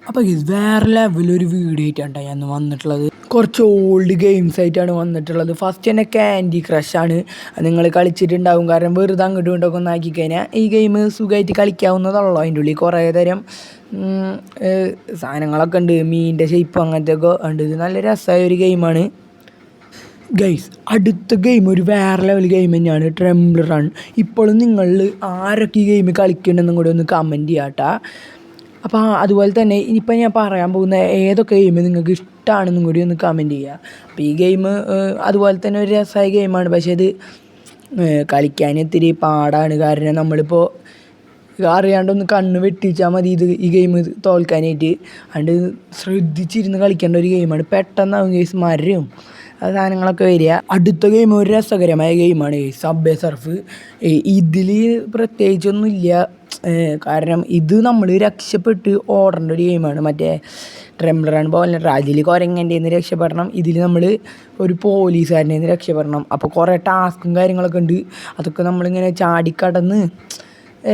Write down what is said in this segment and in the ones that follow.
അപ്പോൾ ഇത് വേറെ ലെവലൊരു വീഡിയോ ആയിട്ടാണ് ഞാൻ വന്നിട്ടുള്ളത്. കുറച്ച് ഓൾഡ് ഗെയിംസ് ആയിട്ടാണ് വന്നിട്ടുള്ളത്. ഫസ്റ്റ് തന്നെ ക്യാൻഡി ക്രഷാണ്. നിങ്ങൾ കളിച്ചിട്ടുണ്ടാവും, കാരണം വെറുതെ അങ്ങോട്ടും ഇങ്ങോട്ടൊക്കെ ഒന്ന് ആക്കി കഴിഞ്ഞാൽ ഈ ഗെയിം സുഖമായിട്ട് കളിക്കാവുന്നതുള്ളൂ. അതിൻ്റെ ഉള്ളിൽ കുറേ തരം സാധനങ്ങളൊക്കെ ഉണ്ട്, മീനിൻ്റെ ഷേപ്പ് അങ്ങനത്തെ ഒക്കെ ഉണ്ട്. ഇത് നല്ല രസമായ ഒരു ഗെയിമാണ് ഗൈസ്. അടുത്ത ഗെയിം ഒരു വേറെ ലെവൽ ഗെയിം തന്നെയാണ്, ട്രെംബിൾ റൺ. ഇപ്പോഴും നിങ്ങൾ ആരൊക്കെ ഈ ഗെയിം കളിക്കുന്നുണ്ടെന്നും കൂടി ഒന്ന് കമൻറ്റ് ചെയ്യാട്ടാ. അപ്പോൾ അതുപോലെ തന്നെ ഇനിയിപ്പോൾ ഞാൻ പറയാൻ പോകുന്ന ഏതൊക്കെ ഗെയിം നിങ്ങൾക്ക് ഇഷ്ടമാണെന്നും കൂടി ഒന്ന് കമൻറ്റ് ചെയ്യുക. അപ്പോൾ ഈ ഗെയിം അതുപോലെ തന്നെ ഒരു രസമായ ഗെയിമാണ്, പക്ഷേ ഇത് കളിക്കാൻ ഇത്തിരി പാടാണ്. കാരണം നമ്മളിപ്പോൾ അറിയാണ്ടൊന്ന് കണ്ണ് വെട്ടിച്ചാൽ മതി ഈ ഗെയിം തോൽക്കാനായിട്ട്. അതുകൊണ്ട് ശ്രദ്ധിച്ചിരുന്ന് കളിക്കേണ്ട ഒരു ഗെയിമാണ്. പെട്ടെന്നാവും ഗെയിംസ് മരവും സാധനങ്ങളൊക്കെ വരിക. അടുത്ത ഗെയിം ഒരു രസകരമായ ഗെയിമാണ് സബ്വേ സർഫ്. ഇതിൽ പ്രത്യേകിച്ചൊന്നുമില്ല, കാരണം ഇത് നമ്മൾ രക്ഷപ്പെട്ട് ഓടേണ്ട ഒരു ഗെയിമാണ്. മറ്റേ ട്രെംബിൾ റൺ പോലെ അതിൽ കുരങ്ങൻ്റെ നിന്ന് രക്ഷപ്പെടണം, ഇതിൽ നമ്മൾ ഒരു പോലീസുകാരൻ്റെ നിന്ന് രക്ഷപ്പെടണം. അപ്പോൾ കുറേ ടാസ്കും കാര്യങ്ങളൊക്കെ ഉണ്ട്, അതൊക്കെ നമ്മളിങ്ങനെ ചാടിക്കടന്ന്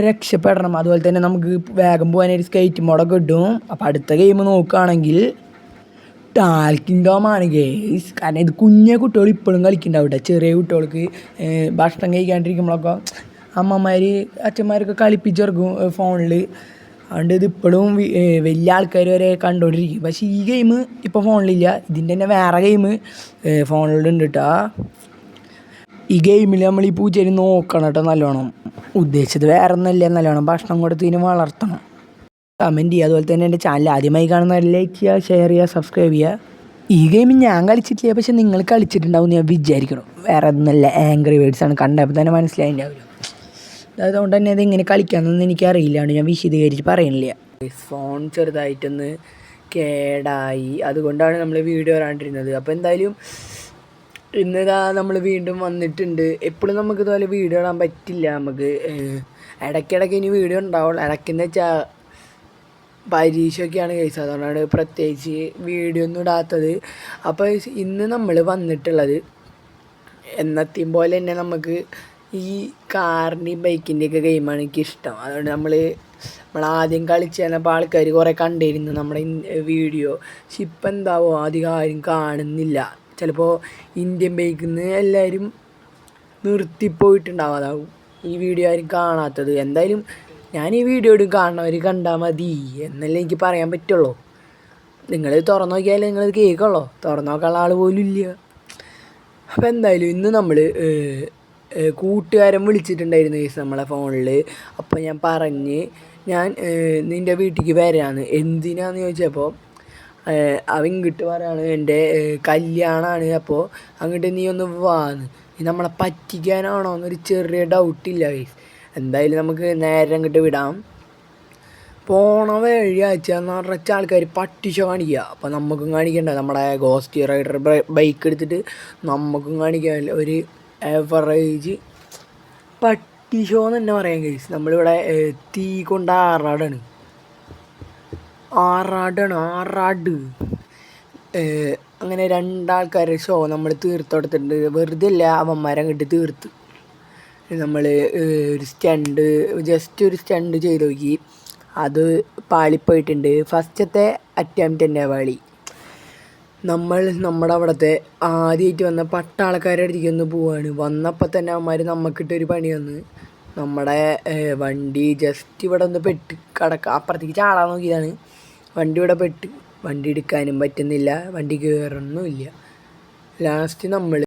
രക്ഷപ്പെടണം. അതുപോലെ തന്നെ നമുക്ക് വേഗം പോകാനൊരു സ്കേറ്റ് മോഡൊക്കെ കിട്ടും. അപ്പോൾ അടുത്ത ഗെയിം നോക്കുകയാണെങ്കിൽ ടാൽക്കിൻഡോമാണ് ഗെയ്സ്. കാരണം ഇത് കുഞ്ഞു കുട്ടികൾ ഇപ്പോഴും കളിക്കുന്നുണ്ടാവും. ചെറിയ കുട്ടികൾക്ക് ഭക്ഷണം കഴിക്കാണ്ടിരിക്കുമ്പോഴൊക്കെ അമ്മമാർ അച്ഛന്മാരൊക്കെ കളിപ്പിച്ചിറക്കും ഫോണിൽ. അതുകൊണ്ട് ഇത് ഇപ്പോഴും വലിയ ആൾക്കാർ വരെ കണ്ടുകൊണ്ടിരിക്കും. പക്ഷേ ഈ ഗെയിം ഇപ്പോൾ ഫോണിലില്ല, ഇതിൻ്റെ തന്നെ വേറെ ഗെയിം ഫോണിലുണ്ട് കേട്ടോ. ഈ ഗെയിമിൽ നമ്മൾ ഈ പൂച്ചേരി നോക്കണം കേട്ടോ നല്ലോണം. ഉദ്ദേശിച്ചത് വേറെ ഒന്നുമില്ല, നല്ലോണം ഭക്ഷണം കൊടുത്തതിന് വളർത്തണം. കമൻറ്റ് ചെയ്യുക. അതുപോലെ തന്നെ എൻ്റെ ചാനൽ ആദ്യമായി കാണുന്നവർ ലൈക്ക് ചെയ്യുക, ഷെയർ ചെയ്യുക, സബ്സ്ക്രൈബ് ചെയ്യുക. ഈ ഗെയിം ഞാൻ കളിച്ചിട്ടില്ല, പക്ഷേ നിങ്ങൾ കളിച്ചിട്ടുണ്ടാവും ഞാൻ വിചാരിക്കണം. വേറെ ഒന്നുമല്ല, ആംഗ്രി ബേർഡ്സാണ്. കണ്ടപ്പോൾ തന്നെ മനസ്സിലായിട്ടുണ്ടാവില്ല. അതുകൊണ്ട് തന്നെ ഇതെങ്ങനെ കളിക്കാമെന്നൊന്നും എനിക്കറിയില്ലാണ്ട് ഞാൻ വിശദീകരിച്ച് പറയുന്നില്ല. ഫോൺ ചെറുതായിട്ടൊന്ന് കേടായി, അതുകൊണ്ടാണ് നമ്മൾ വീഡിയോ വരാണ്ടിരുന്നത്. അപ്പോൾ എന്തായാലും ഇന്നിതാ നമ്മൾ വീണ്ടും വന്നിട്ടുണ്ട്. എപ്പോഴും നമുക്ക് ഇതുപോലെ വീഡിയോ ഇടാൻ പറ്റില്ല. നമുക്ക് ഇടയ്ക്കിടയ്ക്ക് ഇനി വീഡിയോ ഉണ്ടാവുള്ളൂ. ഇടയ്ക്കെന്ന് വെച്ചാൽ പരീക്ഷയൊക്കെയാണ് കേസ്, അതുകൊണ്ടാണ് പ്രത്യേകിച്ച് വീഡിയോ ഒന്നും ഇടാത്തത്. അപ്പോൾ ഇന്ന് നമ്മൾ വന്നിട്ടുള്ളത് എന്നത്തെയും പോലെ തന്നെ നമുക്ക് ഈ കാറിൻ്റെയും ബൈക്കിൻ്റെയൊക്കെ ഗെയിമാണ് എനിക്കിഷ്ടം. അതുകൊണ്ട് നമ്മളാദ്യം കളിച്ച് കഴിഞ്ഞപ്പോൾ ആൾക്കാർ കുറേ കണ്ടിരുന്നു നമ്മുടെ വീഡിയോ. പക്ഷെ ഇപ്പം എന്താവോ അധികം ആരും കാണുന്നില്ല. ചിലപ്പോൾ ഇന്ത്യൻ ബൈക്കിൽ നിന്ന് എല്ലാവരും നിർത്തിപ്പോയിട്ടുണ്ടാവും, അതാവും ഈ വീഡിയോ ആരും കാണാത്തത്. എന്തായാലും ഞാൻ ഈ വീഡിയോ ഇടും, കാണുന്നവർ കണ്ടാൽ മതി എന്നല്ലേ എനിക്ക് പറയാൻ പറ്റുള്ളൂ. നിങ്ങൾ തുറന്നു നോക്കിയാലേ നിങ്ങളത് കേൾക്കുള്ളൂ, തുറന്നു നോക്കാനുള്ള ആൾ പോലും ഇല്ല. അപ്പോൾ എന്തായാലും ഇന്ന് നമ്മൾ കൂട്ടുകാരൻ വിളിച്ചിട്ടുണ്ടായിരുന്നു കേസ് നമ്മളെ ഫോണിൽ. അപ്പോൾ ഞാൻ നിൻ്റെ വീട്ടിലേക്ക് വരാമെന്ന്. എന്തിനാന്ന് ചോദിച്ചപ്പോൾ അവൻ ഇങ്ങോട്ട് പറയാണ് എൻ്റെ കല്യാണമാണ്, അപ്പോൾ അങ്ങോട്ട് നീ ഒന്ന് വാന്ന്. നീ നമ്മളെ പറ്റിക്കാനാണോ എന്നൊരു ചെറിയ ഡൗട്ടില്ല കേസ്. എന്തായാലും നമുക്ക് നേരെ അങ്ങോട്ട് വിടാം. പോണ വഴിയാഴ്ച നിറച്ച ആൾക്കാർ പട്ടിഷോ കാണിക്കുക. അപ്പോൾ നമുക്കും കാണിക്കണ്ട, നമ്മുടെ ഗോസ്റ്റ് റൈഡർ ബൈക്ക് എടുത്തിട്ട് നമുക്കും കാണിക്കാൻ ഒരു ആവറേജ് പട്ടിഷോ എന്ന് തന്നെ പറയാം കേസ്. നമ്മളിവിടെ തീ കൊണ്ട് ആറാട് അങ്ങനെ രണ്ടാൾക്കാരുടെ ഷോ നമ്മൾ തീർത്തെടുത്തിട്ടുണ്ട്. വെറുതെ അല്ല, അവന്മാരങ്ങോട്ട് തീർത്ത്. നമ്മൾ ജസ്റ്റ് ഒരു സ്റ്റണ്ട് ചെയ്ത് നോക്കി, അത് പാളിപ്പോയിട്ടുണ്ട്. ഫസ്റ്റത്തെ അറ്റംപ്റ്റ് തന്നെ പാളി. നമ്മുടെ അവിടുത്തെ ആദ്യമായിട്ട് വന്ന പട്ടാളക്കാരുടെ അടുത്തേക്ക് ഒന്ന് പോവാണ്. വന്നപ്പോൾ തന്നെ അവന്മാർ നമുക്കിട്ടൊരു പണി വന്ന് നമ്മുടെ വണ്ടി ജസ്റ്റ് ഇവിടെ ഒന്ന് പെട്ട് അപ്പുറത്തേക്ക് ചാടാൻ നോക്കിയതാണ്. വണ്ടി ഇവിടെ പെട്ട്, വണ്ടി എടുക്കാനും പറ്റുന്നില്ല, വണ്ടി കയറൊന്നുമില്ല. ലാസ്റ്റ് നമ്മൾ